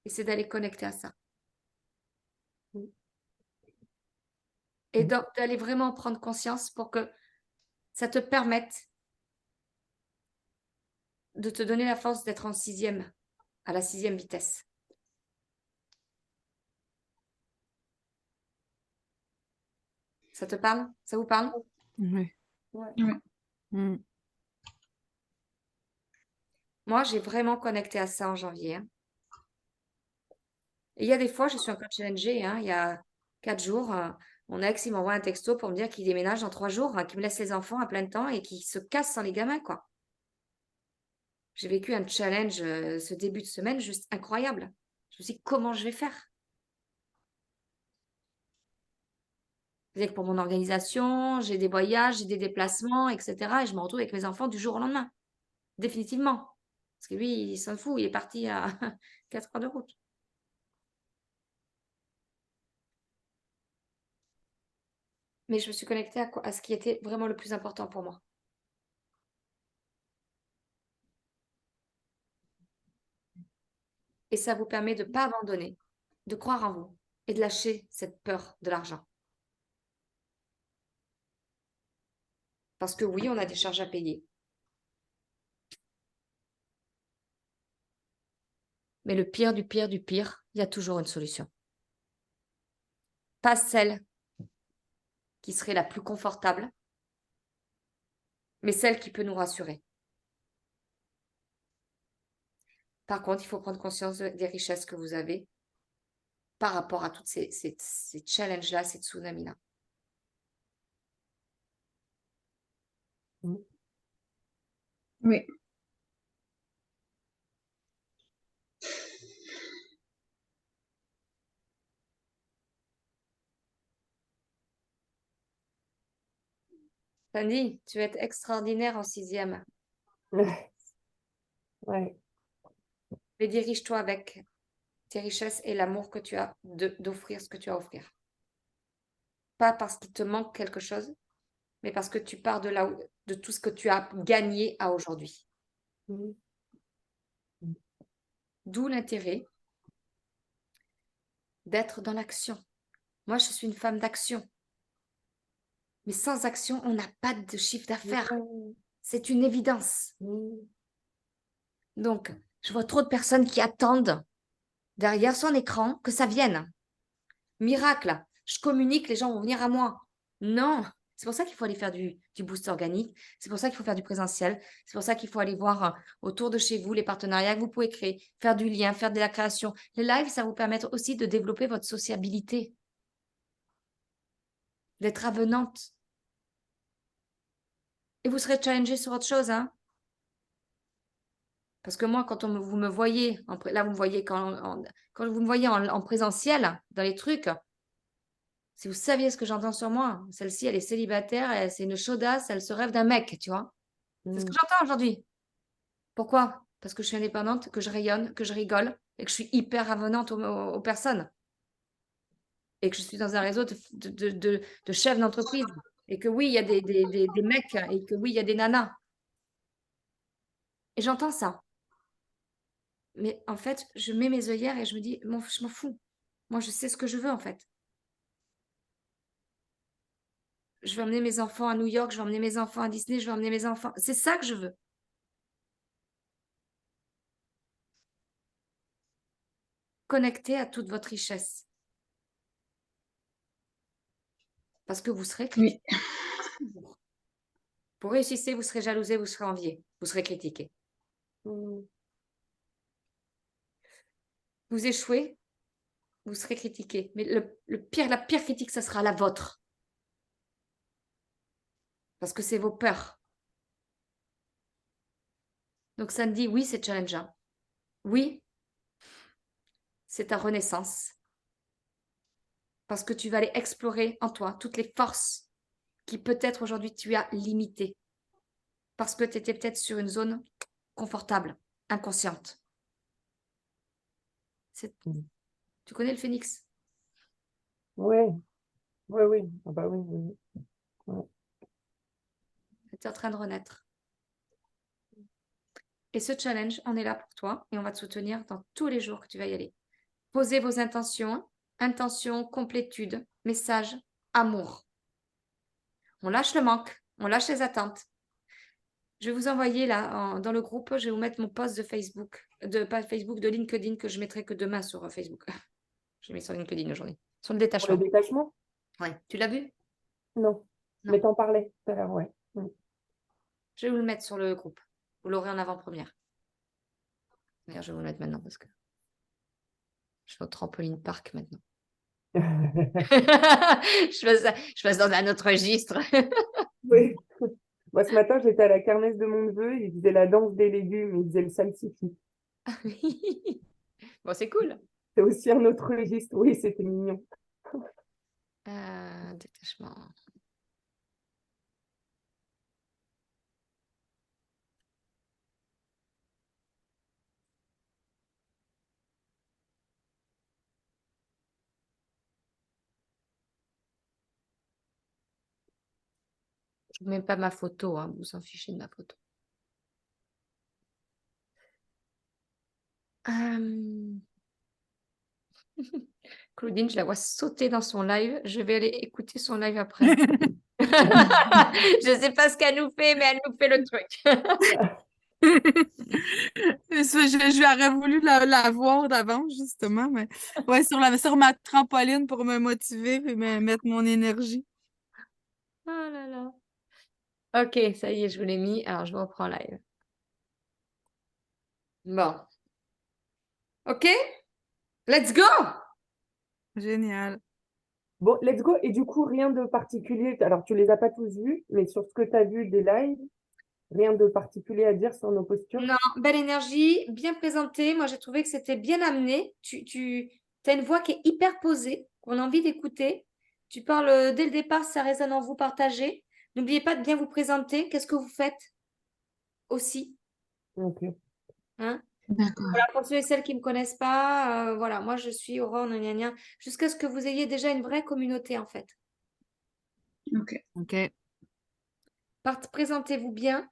Et c'est d'aller connecter à ça. Et d'aller vraiment prendre conscience pour que ça te permette de te donner la force d'être en sixième, à la 6e vitesse. Ça te parle? Ça vous parle? Oui. Ouais. Ouais. Mm. Moi, j'ai vraiment connecté à ça en janvier, hein. Et il y a des fois, je suis encore challengée, hein. Il y a 4 jours, mon ex, il m'envoie un texto pour me dire qu'il déménage dans 3 jours, hein, qu'il me laisse les enfants à plein temps et qu'il se casse sans les gamins, quoi. J'ai vécu un challenge ce début de semaine juste incroyable. Je me suis dit, comment je vais faire? C'est-à-dire que pour mon organisation, j'ai des voyages, j'ai des déplacements, etc. Et je me retrouve avec mes enfants du jour au lendemain. Définitivement. Parce que lui, il s'en fout, il est parti à 4 heures de route. Mais je me suis connectée à ce qui était vraiment le plus important pour moi. Et ça vous permet de ne pas abandonner, de croire en vous et de lâcher cette peur de l'argent. Parce que oui, on a des charges à payer. Mais le pire du pire du pire, il y a toujours une solution. Pas celle qui serait la plus confortable, mais celle qui peut nous rassurer. Par contre, il faut prendre conscience des richesses que vous avez par rapport à toutes ces challenges-là, ces tsunamis-là. Oui. Sandy, tu vas être extraordinaire en 6e. Ouais. Mais dirige-toi avec tes richesses et l'amour que tu as d'offrir ce que tu as à offrir. Pas parce qu'il te manque quelque chose, mais parce que tu pars de tout ce que tu as gagné à aujourd'hui. Mhm. D'où l'intérêt d'être dans l'action. Moi, je suis une femme d'action. Mais sans action, on n'a pas de chiffre d'affaires. C'est une évidence. Mhm. Donc, je vois trop de personnes qui attendent derrière son écran que ça vienne. Miracle, je communique, les gens vont venir à moi. Non, c'est pour ça qu'il faut aller faire du boost organique. C'est pour ça qu'il faut faire du présentiel. C'est pour ça qu'il faut aller voir autour de chez vous les partenariats que vous pouvez créer, faire du lien, faire de la création. Les lives, ça vous permet aussi de développer votre sociabilité, d'être avenante. Et vous serez challengé sur autre chose, hein. Parce que moi, quand vous me voyez, là, vous me voyez quand vous me voyez en présentiel, dans les trucs, si vous saviez ce que j'entends sur moi, celle-ci, elle est célibataire, c'est une chaudasse, elle se rêve d'un mec, tu vois. C'est ce que j'entends aujourd'hui. Pourquoi? Parce que je suis indépendante, que je rayonne, que je rigole et que je suis hyper avenante aux personnes. Et que je suis dans un réseau de chefs d'entreprise. Et que oui, il y a des mecs et que oui, il y a des nanas. Et j'entends ça. Mais en fait, je mets mes œillères et je me dis, je m'en fous. Moi, je sais ce que je veux, en fait. Je vais emmener mes enfants à New York, je vais emmener mes enfants à Disney, je vais emmener mes enfants. C'est ça que je veux. Connecter à toute votre richesse. Parce que vous serez critiqué. Oui. Vous réussissez, vous serez jalousé, vous serez envié, vous serez critiqué. Mhm. Vous échouez, vous serez critiqué. Mais la pire critique, ça sera la vôtre. Parce que c'est vos peurs. Donc ça me dit, oui, c'est challengeant. Oui, c'est ta renaissance. Parce que tu vas aller explorer en toi toutes les forces qui peut-être aujourd'hui tu as limitées. Parce que tu étais peut-être sur une zone confortable, inconsciente. Mhm. Tu connais le phénix? Ouais, ouais, oui. Ah bah oui, oui. Ouais. Tu es en train de renaître. Et ce challenge, on est là pour toi et on va te soutenir dans tous les jours que tu vas y aller. Posez vos intentions. Intention, complétude, message, amour. On lâche le manque, on lâche les attentes. Je vais vous envoyer là, dans le groupe, je vais vous mettre mon post de Facebook, pas Facebook, de LinkedIn que je mettrai que demain sur Facebook. Je l'ai mis sur LinkedIn aujourd'hui. Sur le Pour le détachement. détachement? Ouais. Tu l'as vu? Non. Non. Mais t'en parlais tout à l'heure, ouais. Mhm. Je vais vous le mettre sur le groupe. Vous l'aurez en avant-première. D'ailleurs, je vais vous le mettre maintenant parce que je suis au trampoline park maintenant. je passe dans un autre registre. Oui. Moi, ce matin, j'étais à la kermesse de mon neveu, il faisait la danse des légumes, il faisait le salsifi. Bon, c'est cool. C'est aussi un autre registre. Oui, c'était mignon. Détachement. Je ne mets pas ma photo, hein, vous en fichez de ma photo. Claudine, je la vois sauter dans son live. Je vais aller écouter son live après. Je ne sais pas ce qu'elle nous fait, mais elle nous fait le truc. J'aurais voulu la voir d'avance, justement, mais ouais, sur ma trampoline pour me motiver et mettre mon énergie. Oh là là. Ok, ça y est, je vous l'ai mis. Alors, je vous reprends live. Bon. OK? Let's go! Génial. Bon, let's go. Et du coup, rien de particulier. Alors, tu les as pas tous vus, mais sur ce que tu as vu des lives, rien de particulier à dire sur nos postures? Non, belle énergie, bien présentée. Moi, j'ai trouvé que c'était bien amené. Tu as une voix qui est hyper posée, qu'on a envie d'écouter. Tu parles dès le départ, ça résonne en vous, partagez. N'oubliez pas de bien vous présenter. Qu'est-ce que vous faites aussi, Ok. hein? D'accord. Voilà, pour ceux et celles qui ne me connaissent pas, voilà, moi, je suis Aurore, gna, gna, gna, jusqu'à ce que vous ayez déjà une vraie communauté, en fait. Ok. OK. Présentez-vous bien.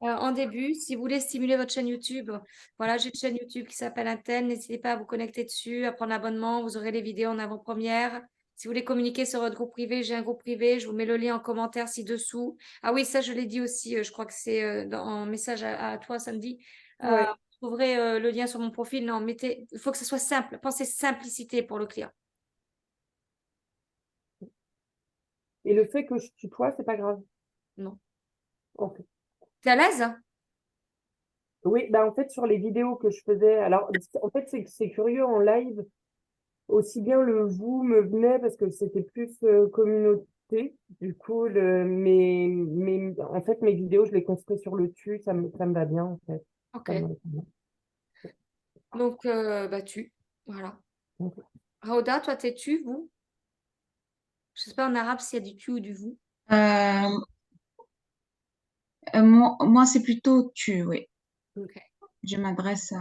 En début, si vous voulez stimuler votre chaîne YouTube, voilà, j'ai une chaîne YouTube qui s'appelle Intel. N'hésitez pas à vous connecter dessus, à prendre l'abonnement. Vous aurez les vidéos en avant-première. Si vous voulez communiquer sur votre groupe privé, j'ai un groupe privé. Je vous mets le lien en commentaire ci-dessous. Ah oui, ça, je l'ai dit aussi. Je crois que c'est en message à toi, Sandy. Ouais. Vous trouverez le lien sur mon profil. Non, mettez. Il faut que ce soit simple. Pensez simplicité pour le client. Et le fait que je tutoie, c'est pas grave. Non. Ok. T'es à l'aise? Oui, bah en fait, sur les vidéos que je faisais, alors en fait, c'est curieux en live, aussi bien le vous me venait parce que c'était plus communauté. Du coup, mais en fait, mes vidéos, je les construis sur le tu, ça me va bien en fait. Ok. Ça me- Donc, bah, tu. Voilà. Ok. Rhoda, toi, t'es tu, vous? Je sais pas en arabe s'il y a du tu ou du vous. Euh, moi, c'est plutôt tu, oui. Ok. Je m'adresse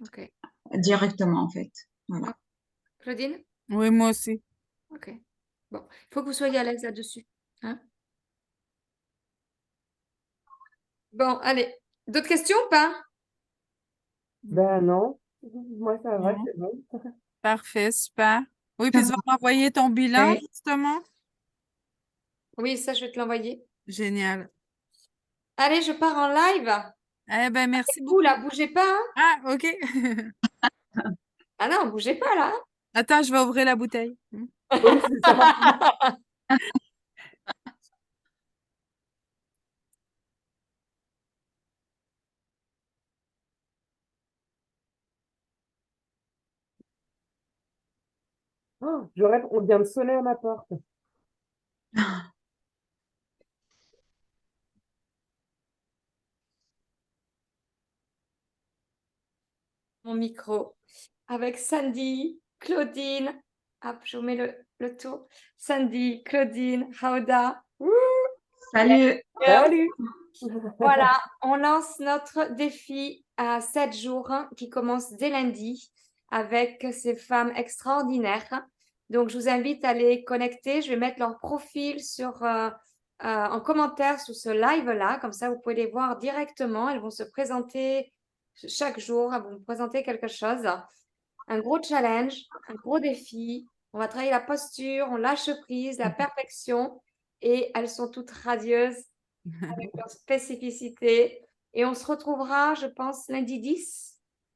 Ok. directement, en fait. Voilà. Claudine? Oui, moi aussi. Ok. Bon, il faut que vous soyez à l'aise là-dessus. Hein? Bon, allez. D'autres questions ou pas? Ben non, moi ça va, Non. c'est bon. Parfait, super. Oui, Ça puis tu vas va. m'envoyer ton bilan, Et justement. Oui, ça, je vais te l'envoyer. Génial. Allez, je pars en live. Eh ben, merci Vous, beaucoup. là, bougez pas, hein. Ah, OK. Ah non, bougez pas, là. Attends, je vais ouvrir la bouteille. Oui, c'est ça. Oh, je rêve, on vient de sonner à ma porte. Mon micro. Avec Sandy, Claudine. Hop, je vous mets le tour. Sandy, Claudine, Rauda. Wouh, salut. girls. Salut! Voilà, on lance notre défi à 7 jours qui commence dès lundi avec ces femmes extraordinaires. Donc, je vous invite à les connecter. Je vais mettre leur profil en commentaire sous ce live-là. Comme ça, vous pouvez les voir directement. Elles vont se présenter chaque jour. Elles vont vous présenter quelque chose. Un gros challenge, un gros défi. On va travailler la posture, on lâche prise, la perfection. Et elles sont toutes radieuses avec leurs spécificités. Et on se retrouvera, je pense, lundi 10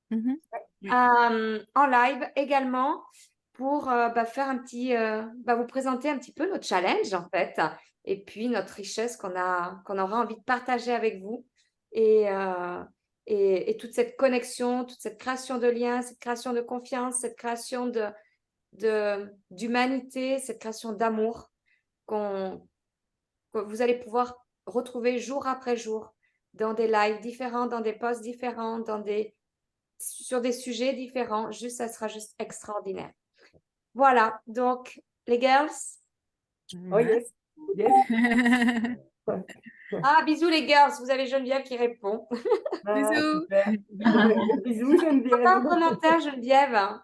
Mhm. Oui. en live également pour faire vous présenter un petit peu notre challenge en fait, et puis notre richesse qu'on aura envie de partager avec vous et, euh, et toute cette connexion, toute cette création de liens, cette création de confiance, cette création d'humanité, cette création d'amour qu'on que vous allez pouvoir retrouver jour après jour dans des lives différents, dans des posts différents, sur des sujets différents. Juste, ça sera juste extraordinaire. Voilà, donc les girls. Oh Ouais. yes, yes. Ah, bisous les girls, vous avez Geneviève qui répond. Ah, Bisous. super. Bisous Geneviève. Pas un commentaire, Geneviève.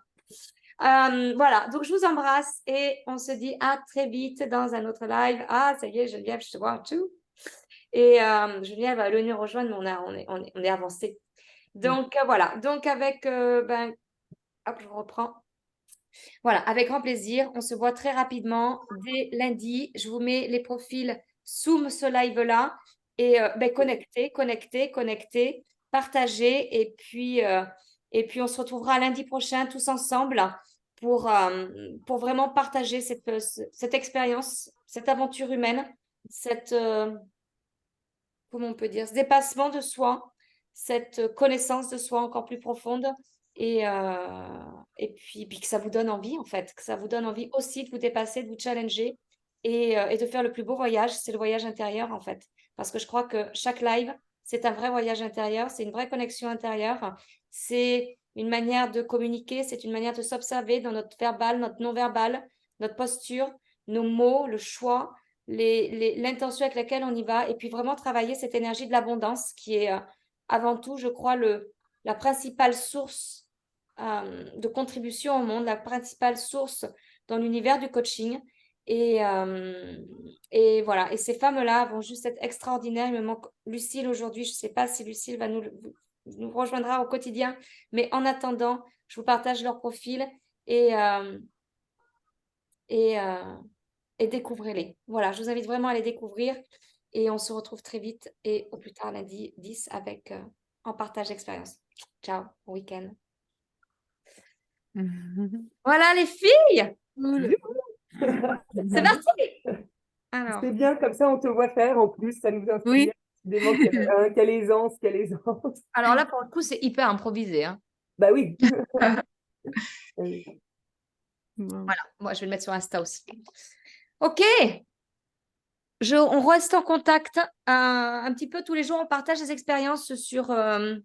Voilà, donc je vous embrasse et on se dit à très vite dans un autre live. Ah, ça y est, Geneviève, je te vois tout. Et Geneviève va venir rejoindre, mais on est avancé. Donc voilà, donc hop, je reprends. Voilà, avec grand plaisir. On se voit très rapidement dès lundi. Je vous mets les profils sous ce live-là et connectez, connectez, connectez, partagez et puis on se retrouvera lundi prochain tous ensemble pour vraiment partager cette expérience, cette aventure humaine, comment on peut dire, ce dépassement de soi, cette connaissance de soi encore plus profonde et puis que ça vous donne envie, en fait, que ça vous donne envie aussi de vous dépasser, de vous challenger et de faire le plus beau voyage, c'est le voyage intérieur, en fait. Parce que je crois que chaque live, c'est un vrai voyage intérieur, c'est une vraie connexion intérieure, c'est une manière de communiquer, c'est une manière de s'observer dans notre verbal, notre non-verbal, notre posture, nos mots, le choix, l'intention avec laquelle on y va, et puis vraiment travailler cette énergie de l'abondance qui est avant tout, je crois, la principale source de contribution au monde, la principale source dans l'univers du coaching. Et voilà, et ces femmes-là vont juste être extraordinaires. Il me manque Lucille aujourd'hui. Je ne sais pas si Lucille nous rejoindra au quotidien, mais en attendant, je vous partage leur profil et, et, euh, et découvrez-les. Voilà, je vous invite vraiment à les découvrir et on se retrouve très vite et au plus tard lundi 10 avec en partage d'expérience. Ciao, bon week-end. Voilà les filles, Cool. c'est parti. Alors, C'est bien, comme ça on te voit faire. En plus, ça nous inspire. Oui. Décidément, quelle aisance, quelle aisance. alors là, pour le coup, c'est hyper improvisé, hein. Bah oui. Bon. Voilà, moi je vais le mettre sur Insta aussi. Ok, on reste en contact un petit peu tous les jours. On partage des expériences sur le.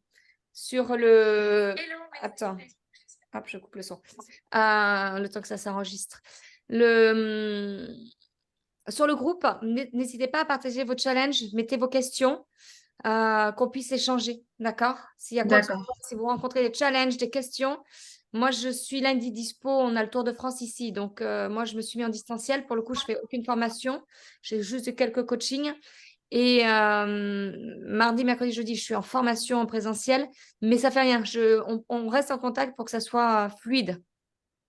Attends, hop, je coupe le son. Le temps que ça s'enregistre. Sur le groupe, n'hésitez pas à partager vos challenges, mettez vos questions, qu'on puisse échanger, d'accord? S'il y a quoi que ce D'accord. soit, si vous rencontrez des challenges, des questions, moi je suis lundi dispo, on a le Tour de France ici, donc moi je me suis mis en distanciel, pour le coup je fais aucune formation, j'ai juste quelques coachings et mardi, mercredi, jeudi, je suis en formation en présentiel, mais ça fait rien, on reste en contact pour que ça soit fluide.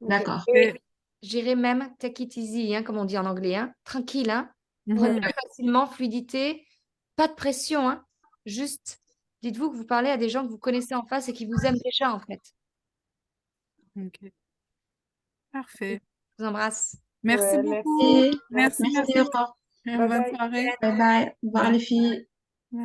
D'accord. Et j'irai même take it easy, hein, comme on dit en anglais, hein, tranquille, hein, prenez facilement, fluidité, pas de pression, hein, juste dites-vous que vous parlez à des gens que vous connaissez en face et qui vous aiment déjà en fait. Ok. Parfait. Je vous embrasse. Merci Ouais, beaucoup. merci. Merci, Merci, merci. au revoir. Bonne Bye bye. soirée. Bye bye. Au revoir les filles.